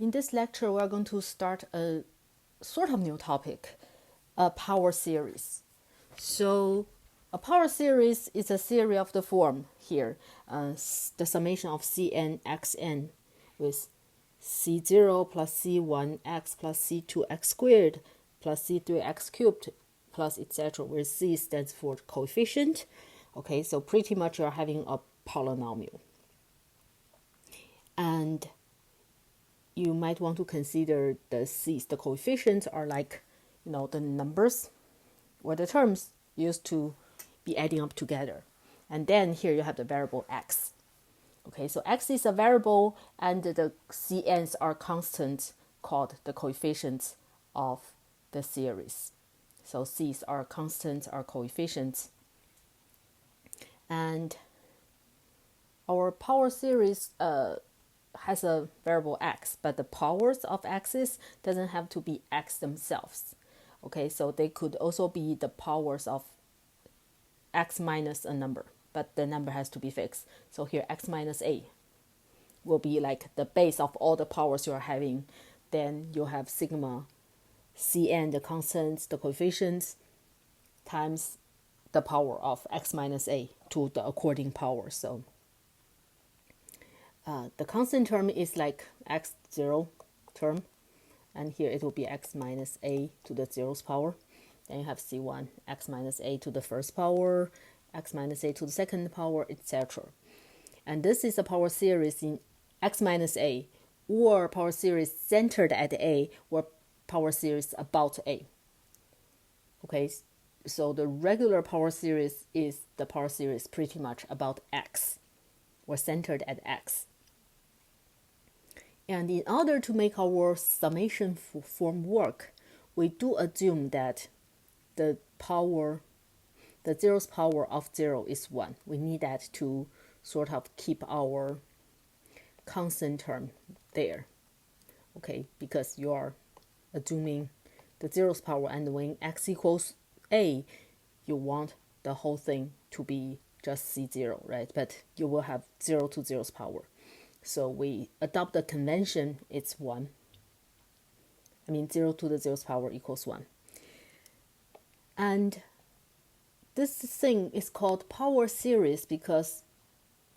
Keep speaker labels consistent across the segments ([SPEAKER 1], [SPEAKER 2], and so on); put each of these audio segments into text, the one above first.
[SPEAKER 1] In this lecture, we are going to start a sort of new topic, a power series. So a power series is a series of the form here, the summation of Cn xn with C0 plus C1x plus C2x squared plus C3x cubed plus etc., where C stands for coefficient. Okay, so pretty much you're having a polynomial. And you might want to consider the C's, the coefficients are like, the numbers or the terms used to be adding up together. And then here you have the variable x. Okay, so x is a variable and the Cn's are constants called the coefficients of the series. So C's are constants, are coefficients. And our power series has a variable x, but the powers of x's doesn't have to be x themselves. Okay, so they could also be the powers of x minus a number, but the number has to be fixed. So here x minus a will be like the base of all the powers you are having. Then you have sigma Cn, the constants, the coefficients, times the power of x minus a to the according power. So the constant term is like x0 term, and here it will be x minus a to the zeroth power. Then you have C1, x minus a to the first power, x minus a to the second power, etc. And this is a power series in x minus a, or power series centered at a, or power series about a. Okay, so the regular power series is the power series pretty much about x, or centered at x. And in order to make our summation form work, we do assume that the zeroth power of 0 is 1. We need that to sort of keep our constant term there. Okay, because you are assuming the zeroth power, and when x equals a, you want the whole thing to be just C0, right? But you will have 0 to zeroth power. So we adopt the convention, it's 1. 0 to the zeroth power equals 1. And this thing is called power series because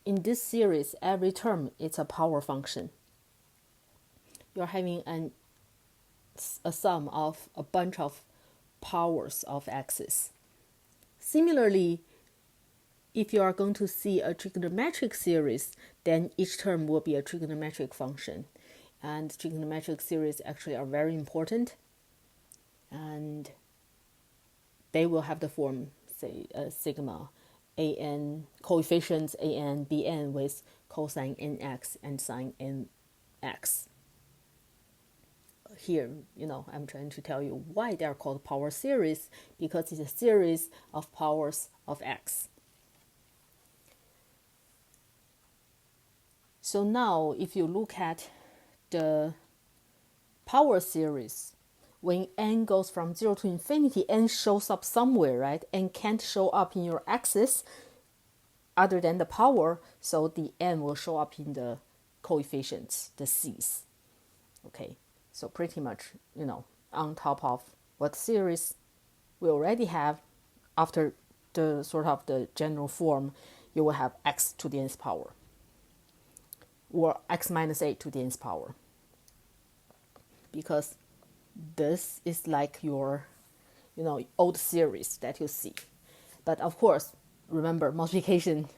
[SPEAKER 1] in this series, every term is a power function. You're having a sum of a bunch of powers of x's. Similarly, if you are going to see a trigonometric series, then each term will be a trigonometric function. And trigonometric series actually are very important. And they will have the form, say, sigma an, coefficients an, bn with cosine nx and sine nx. Here, I'm trying to tell you why they are called power series, because it's a series of powers of x. So now, if you look at the power series, when n goes from 0 to infinity, n shows up somewhere, right? N can't show up in your axis other than the power, so the n will show up in the coefficients, the c's. Okay, so pretty much, on top of what series we already have, after the sort of the general form, you will have x to the nth power, or x minus a to the nth power, because this is like your, old series that you see. But of course, remember, multiplication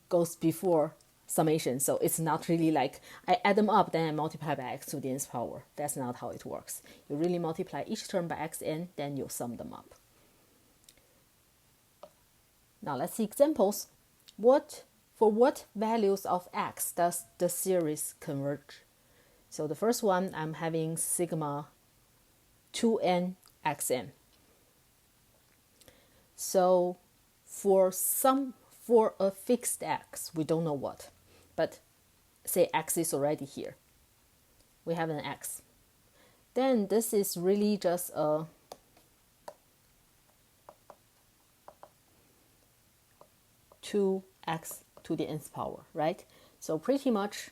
[SPEAKER 1] goes before summation, so it's not really like I add them up, then I multiply by x to the nth power. That's not how it works. You really multiply each term by xn, then you sum them up. Now let's see examples. For what values of x does the series converge? So the first one, I'm having sigma 2n xn. So for a fixed x, we don't know what, but say x is already here. We have an x. Then this is really just a two x to the nth power, right? So pretty much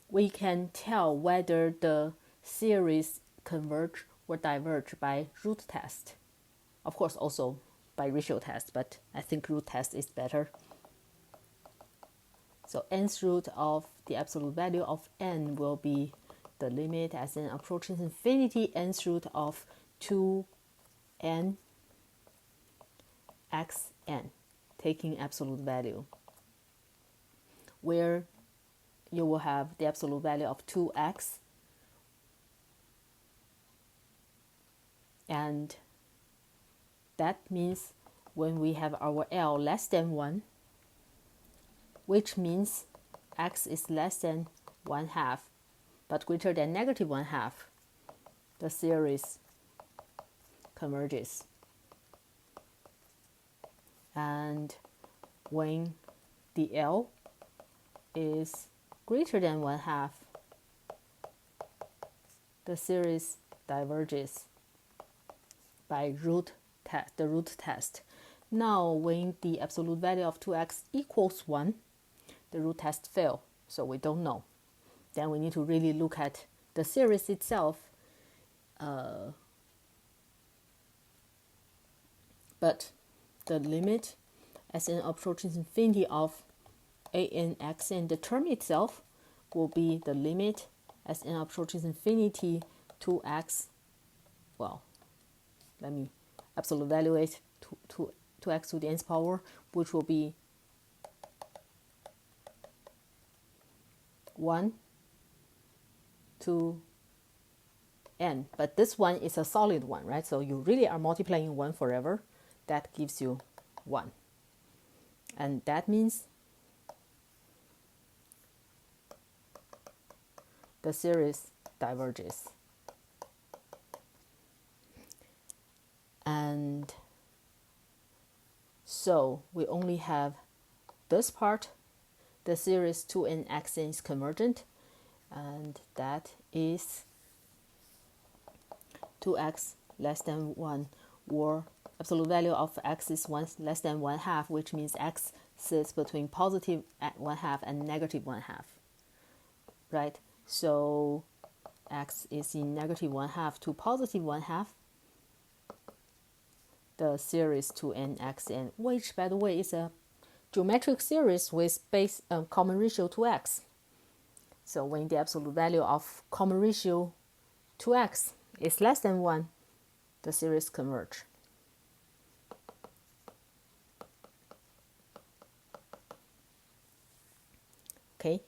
[SPEAKER 1] we can tell whether the series converge or diverge by root test. Of course, also by ratio test, but I think root test is better. So nth root of the absolute value of n will be the limit as n approaches infinity, nth root of 2n xn, taking absolute value, where you will have the absolute value of 2x, and that means when we have our L less than 1, which means x is less than 1/2 but greater than negative 1/2, the series converges. And when the L is greater than 1/2, the series diverges by the root test. Now, when the absolute value of 2x equals 1, the root test fails, so we don't know. Then we need to really look at the series itself. But the limit as n approaches infinity of an xn, the term itself will be the limit as n approaches infinity to x. Well, let me absolute evaluate to x to the nth power, which will be 1 to n. But this one is a solid one, right? So you really are multiplying 1 forever. That gives you 1. And that means the series diverges. And so we only have this part, the series 2n xn is convergent, and that is 2x less than 1, or absolute value of x is 1 less than 1/2, which means x sits between positive 1/2 and negative 1/2, right? So x is in negative 1/2 to positive 1/2, the series 2n xn, which by the way is a geometric series with base common ratio to x. So when the absolute value of common ratio to x is less than 1, the series converge. Okay.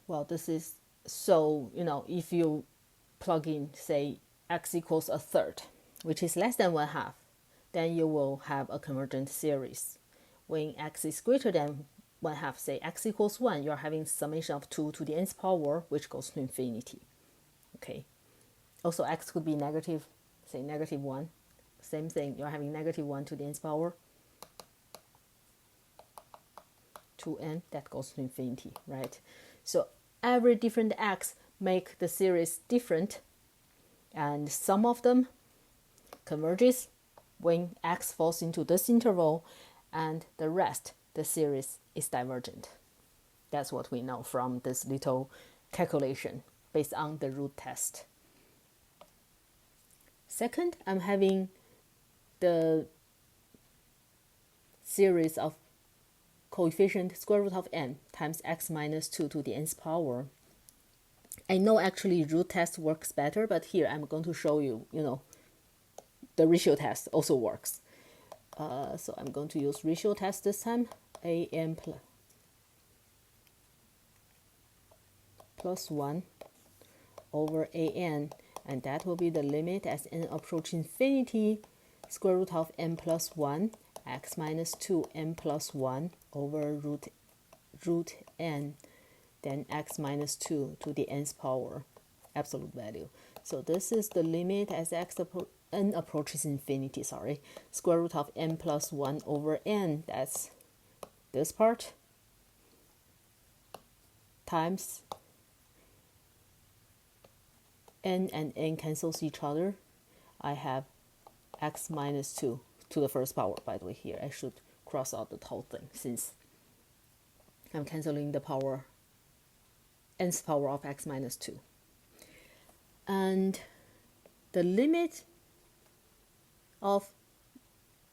[SPEAKER 1] Well, this is so, if you plug in, say, x equals 1/3, which is less than 1/2, then you will have a convergent series. When x is greater than 1/2, say x equals 1, you're having summation of 2 to the nth power, which goes to infinity. Okay. Also, x could be negative, say negative 1. Same thing, you're having negative 1 to the nth power, 2n, that goes to infinity, right? So every different x make the series different, and some of them converges when x falls into this interval, and the rest, the series is divergent. That's what we know from this little calculation based on the root test. Second, I'm having the series of coefficient square root of n times x minus 2 to the nth power. I know actually root test works better, but here I'm going to show you, the ratio test also works. So I'm going to use ratio test this time, an plus 1 over an, and that will be the limit as n approaches infinity, square root of n plus 1, x minus 2 n plus 1 over root n, then x minus 2 to the nth power, absolute value. So this is the limit as n approaches infinity, square root of n plus 1 over n, that's this part, times n and n cancels each other. I have x minus 2 to the first power. By the way, here I should cross out the whole thing, since I'm canceling the power, nth power of x minus 2. And the limit of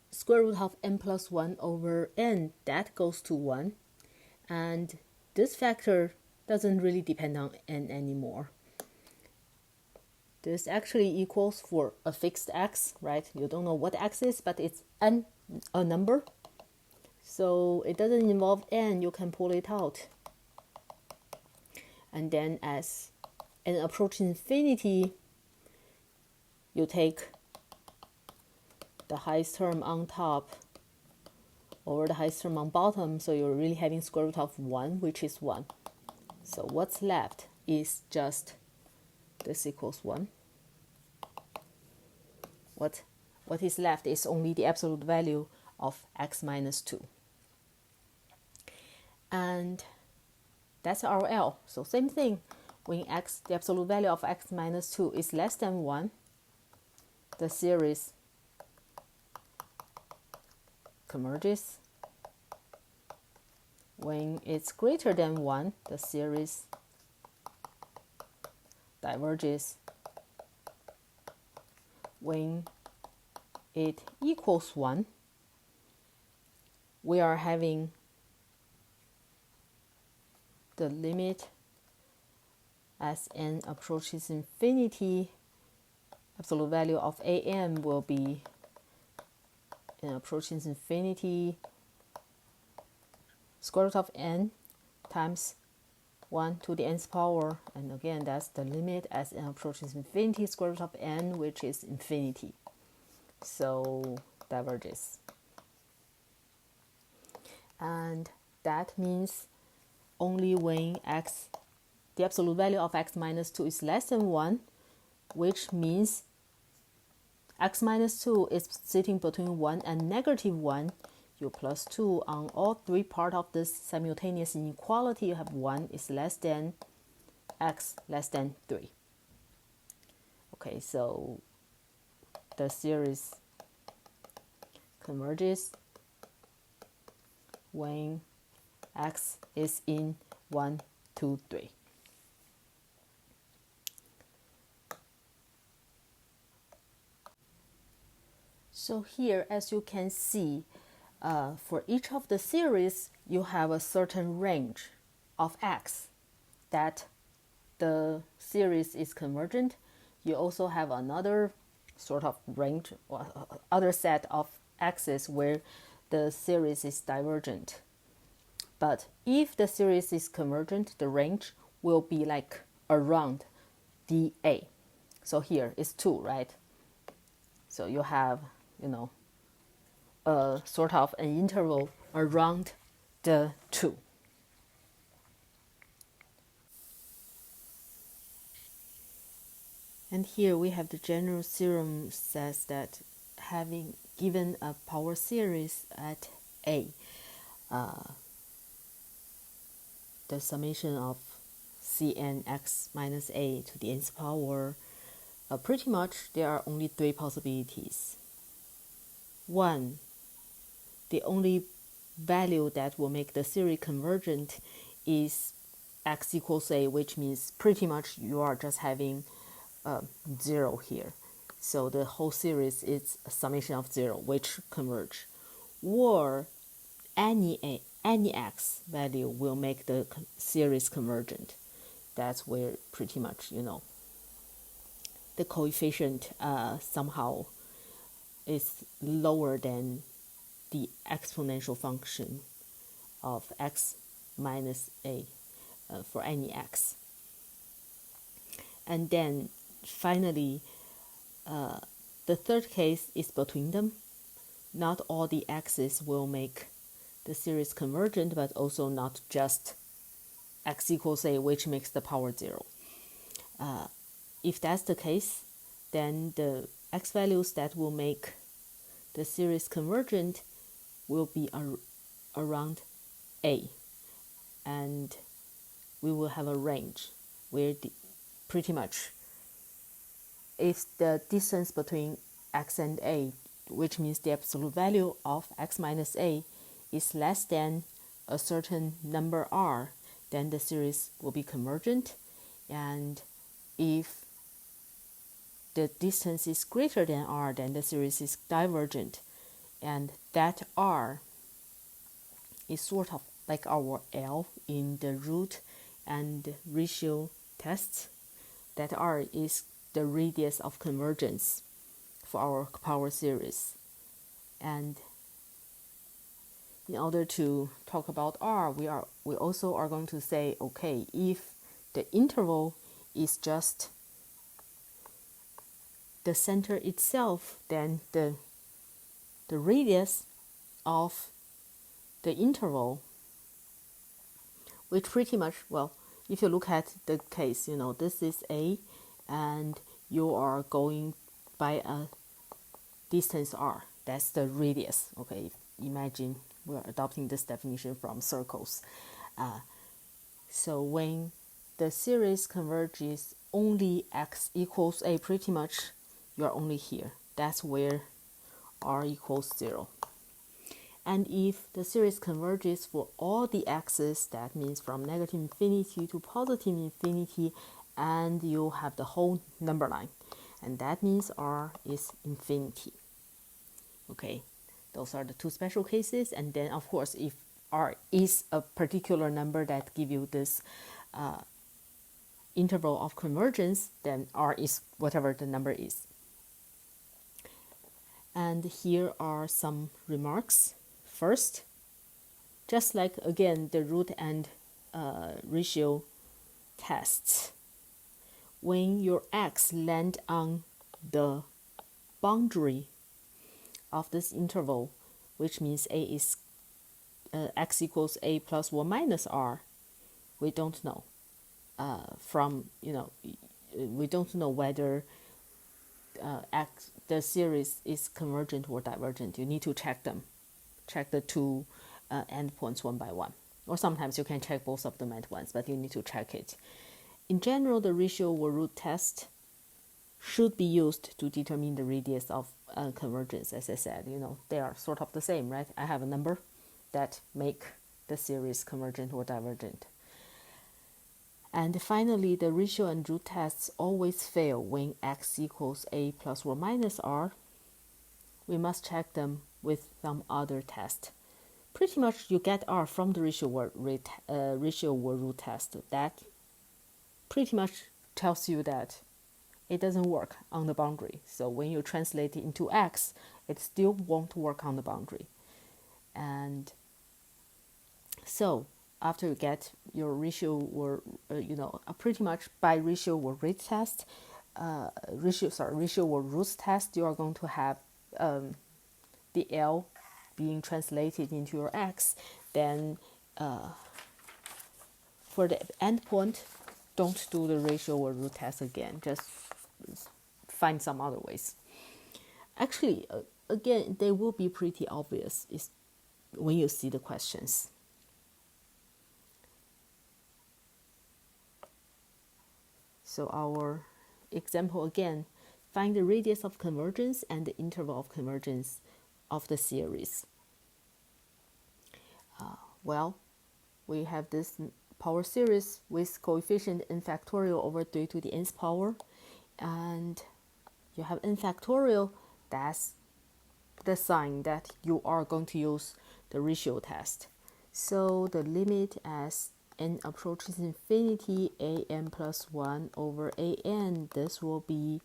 [SPEAKER 1] square root of n plus 1 over n, that goes to 1. And this factor doesn't really depend on n anymore. This actually equals for a fixed x, right? You don't know what x is, but it's n, a number. So it doesn't involve n, you can pull it out. And then as n approaches infinity, you take the highest term on top over the highest term on bottom, so you're really having square root of 1, which is 1. So what's left is just this equals 1. What is left is only the absolute value of x minus 2. And that's our L. So same thing, when x, the absolute value of x minus 2 is less than 1, the series converges. When it's greater than 1, the series diverges. When it equals 1, we are having the limit as n approaches infinity. Absolute value of an will be n approaches infinity square root of n times 1 to the nth power, and again that's the limit as n approaches infinity square root of n, which is infinity. So diverges. And that means only when x, the absolute value of x minus 2 is less than 1, which means x minus 2 is sitting between 1 and negative 1, you plus 2 on all three parts of this simultaneous inequality, you have 1 is less than x less than 3. Okay, so the series converges when x is in 1, 2, 3. So here, as you can see, for each of the series, you have a certain range of x that the series is convergent. You also have another sort of range or other set of x's where the series is divergent. But if the series is convergent, the range will be like around dA. So here is 2, right? So you have, a sort of an interval around the 2. And here we have the general theorem says that having given a power series at A, the summation of Cn x minus a to the nth power, pretty much there are only 3 possibilities. 1, the only value that will make the series convergent is x equals a, which means pretty much you are just having 0 here. So the whole series is a summation of 0, which converge. Or any x value will make the series convergent. That's where pretty much, the coefficient somehow is lower than the exponential function of x minus a for any x. And then finally, the third case is between them. Not all the x's will make the series convergent, but also not just x equals a, which makes the power 0. If that's the case, then the x values that will make the series convergent will be around a, and we will have a range where pretty much if the distance between x and a, which means the absolute value of x minus a, is less than a certain number r, then the series will be convergent. And if the distance is greater than r, then the series is divergent. And that r is sort of like our L in the root and ratio tests. That r is the radius of convergence for our power series. And in order to talk about r, we also are going to say, okay, if the interval is just the center itself, then the radius of the interval, which pretty much, well, if you look at the case, this is A, and you are going by a distance r. That's the radius. Okay, imagine we're adopting this definition from circles. So when the series converges only x equals a, pretty much you're only here. That's where r equals 0. And if the series converges for all the x's, that means from negative infinity to positive infinity, and you have the whole number line, and that means r is infinity. Okay, those are the two special cases. And then of course, if r is a particular number that give you this interval of convergence, then r is whatever the number is. And here are some remarks. First, just like again the root and ratio tests, when your x land on the boundary of this interval, which means a is x equals a plus 1 minus r, we don't know. We don't know whether the series is convergent or divergent. You need to check them. Check the two endpoints one by one. Or sometimes you can check both of them at once, but you need to check it. In general, the ratio or root test should be used to determine the radius of convergence. As I said, they are sort of the same, right? I have a number that make the series convergent or divergent. And finally, the ratio and root tests always fail when x equals a plus or minus r. We must check them with some other test. Pretty much you get r from the ratio or root test. That pretty much tells you that it doesn't work on the boundary. So when you translate it into x, it still won't work on the boundary. And so after you get your ratio or pretty much by ratio or rate test, ratio or root test, you are going to have the L being translated into your x. Then for the endpoint, don't do the ratio or root test again. Just find some other ways. Actually, again, they will be pretty obvious when you see the questions. So our example again, find the radius of convergence and the interval of convergence of the series. Well, we have this power series with coefficient n factorial over 3 to the nth power, and you have n factorial. That's the sign that you are going to use the ratio test. So the limit as n approaches infinity, an plus 1 over an, this will be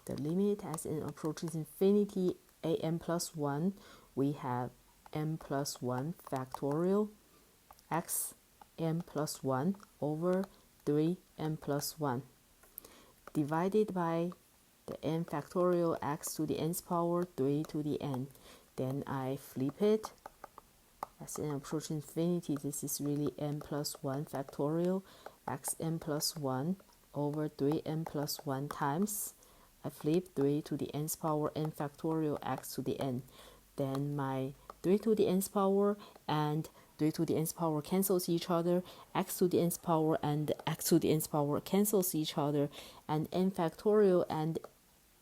[SPEAKER 1] the limit as n approaches infinity, an plus 1. We have n plus 1 factorial x n plus 1 over 3n plus 1 divided by the n factorial x to the nth power 3 to the n. Then I flip it. As n approaches infinity, this is really n plus 1 factorial xn plus 1 over 3n plus 1 times. I flip 3 to the nth power n factorial x to the n. Then my 3 to the nth power and 3 to the nth power cancels each other, x to the nth power and x to the nth power cancels each other, and n factorial and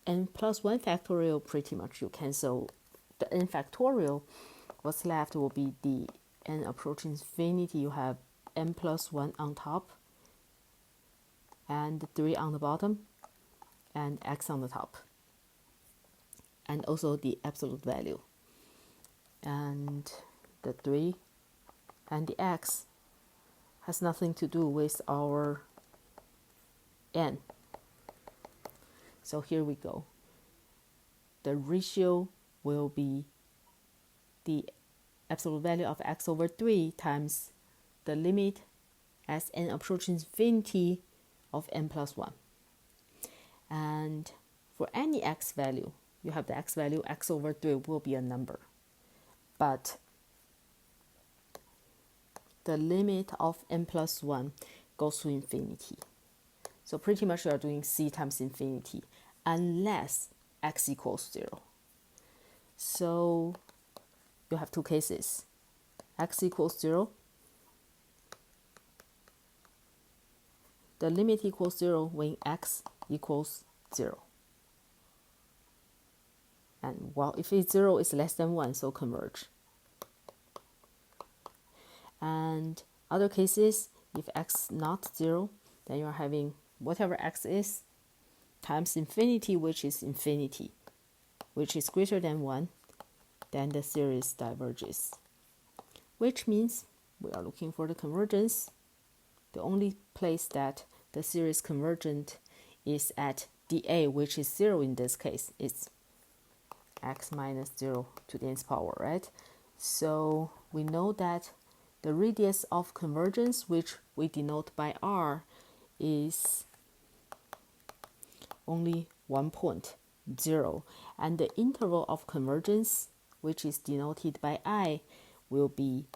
[SPEAKER 1] n plus 1 factorial pretty much you cancel the n factorial. What's left will be the n approaching infinity, you have n plus 1 on top, and 3 on the bottom, and x on the top, and also the absolute value. And the 3 and the x has nothing to do with our n. So here we go. The ratio will be the absolute value of x over 3 times the limit as n approaches infinity of n plus 1. And for any x value, you have the x value, x over 3 will be a number. But the limit of n plus 1 goes to infinity. So pretty much you are doing c times infinity unless x equals 0. So you have two cases. X equals 0. The limit equals 0 when x equals 0. And well, if it's 0, it's less than 1, so converge. And other cases, if x not 0, then you're having whatever x is times infinity, which is infinity, which is greater than 1, then the series diverges. Which means we are looking for the convergence. The only place that the series convergent is at dA, which is 0 in this case. It's x minus 0 to the nth power, right? So we know that the radius of convergence, which we denote by r, is only 1 point, 0. And the interval of convergence, which is denoted by I, will be,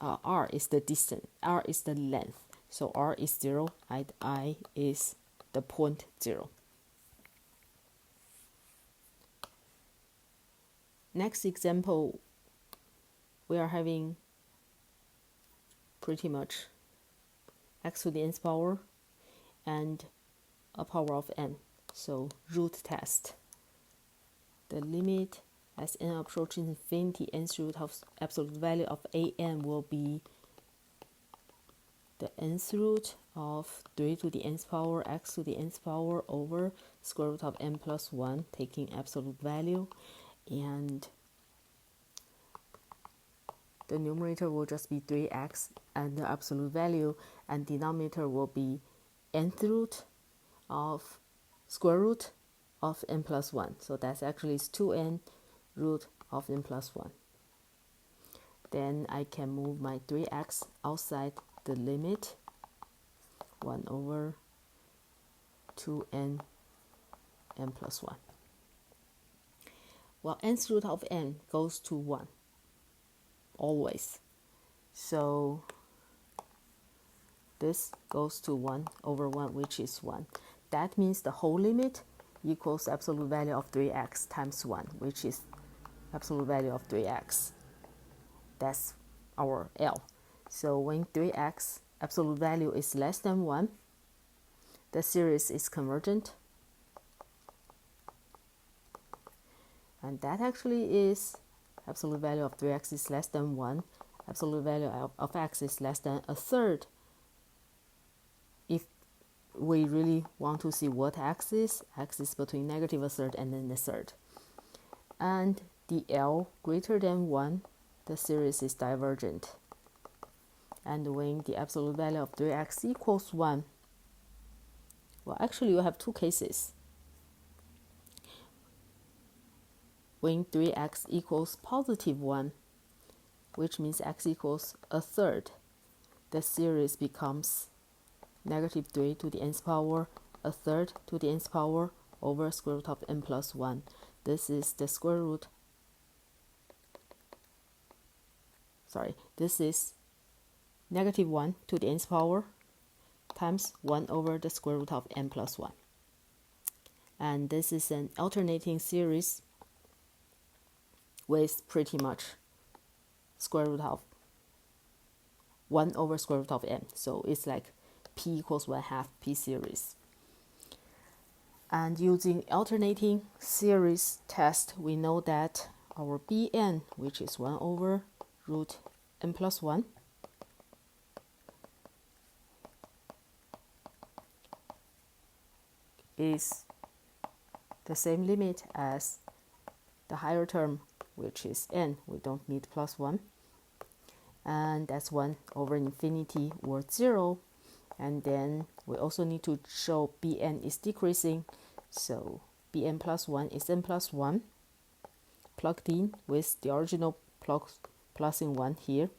[SPEAKER 1] r is the distance, r is the length. So r is 0 and I is the point 0. Next example, we are having pretty much x to the nth power and a power of n. So root test. The limit as n approaches infinity, nth root of absolute value of an will be the nth root of 3 to the nth power x to the nth power over square root of n plus 1, taking absolute value. And the numerator will just be 3x and the absolute value, and denominator will be nth root of square root of n plus 1. So that's actually 2n root of n plus 1. Then I can move my 3x outside the limit, 1 over 2n n plus 1. Well, nth root of n goes to 1, always. So this goes to 1 over 1, which is 1. That means the whole limit equals absolute value of 3x times 1, which is absolute value of 3x. That's our L. So when 3x absolute value is less than 1, the series is convergent. And that actually is absolute value of 3x is less than 1. Absolute value of x is less than a third. If we really want to see what x is between negative a third and then a third. And the L greater than 1, the series is divergent. And when the absolute value of 3x equals 1, well, actually you have two cases. When 3x equals positive 1, which means x equals a third, the series becomes negative 3 to the nth power, a third to the nth power over square root of n plus 1. This is the square root, this is negative 1 to the nth power times 1 over the square root of n plus 1. And this is an alternating series with pretty much square root of 1 over square root of n. So it's like p equals 1/2 p series. And using alternating series test, we know that our Bn, which is 1 over root n plus 1, is the same limit as the higher term, which is n. We don't need plus 1. And that's 1 over infinity or 0. And then we also need to show Bn is decreasing. So Bn plus 1 is n plus 1, plugged in with the original plusing 1 here.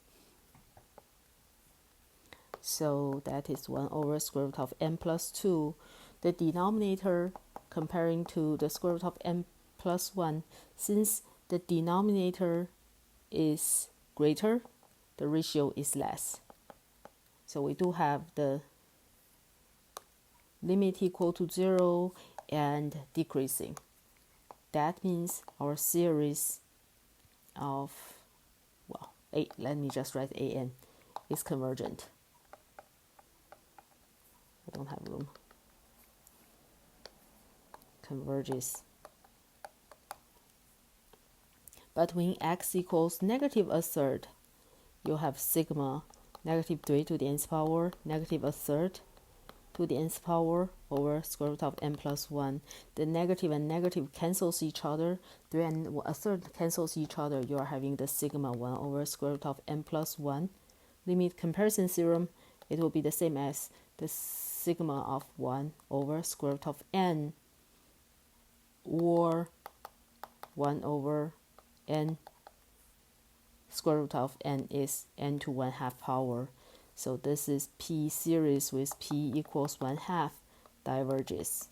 [SPEAKER 1] So that is 1 over square root of n plus 2. The denominator comparing to the square root of n plus 1, since the denominator is greater, the ratio is less. So we do have the limit equal to 0 and decreasing. That means our series of, well, let me just write an, is convergent. I don't have room. Converges. But when x equals negative a third, you have sigma negative 3 to the nth power, negative a third to the nth power over square root of n plus 1. The negative and negative cancels each other. 3 and a third cancels each other. You are having the sigma 1 over square root of n plus 1. Limit comparison theorem, it will be the same as the sigma of 1 over square root of n, or 1 over n square root of n is n to 1/2 power. So this is P series with P equals 1/2 diverges.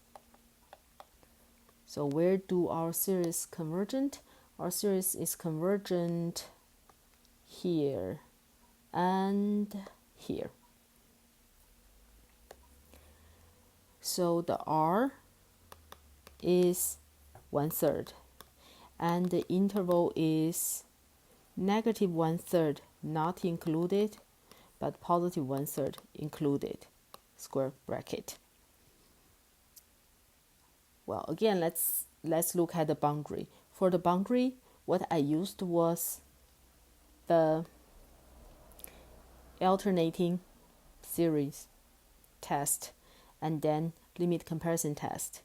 [SPEAKER 1] So where do our series convergent? Our series is convergent here and here. So the R is 1/3 and the interval is negative 1/3 not included, but positive 1/3 included, square bracket. Well, again, let's look at the boundary. For the boundary, what I used was the alternating series test and then limit comparison test.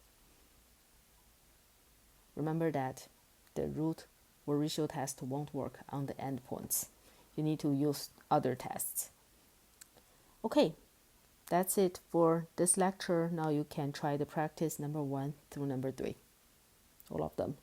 [SPEAKER 1] Remember that the root or ratio test won't work on the endpoints. You need to use other tests. Okay, that's it for this lecture. Now you can try the practice number 1 through number 3, all of them.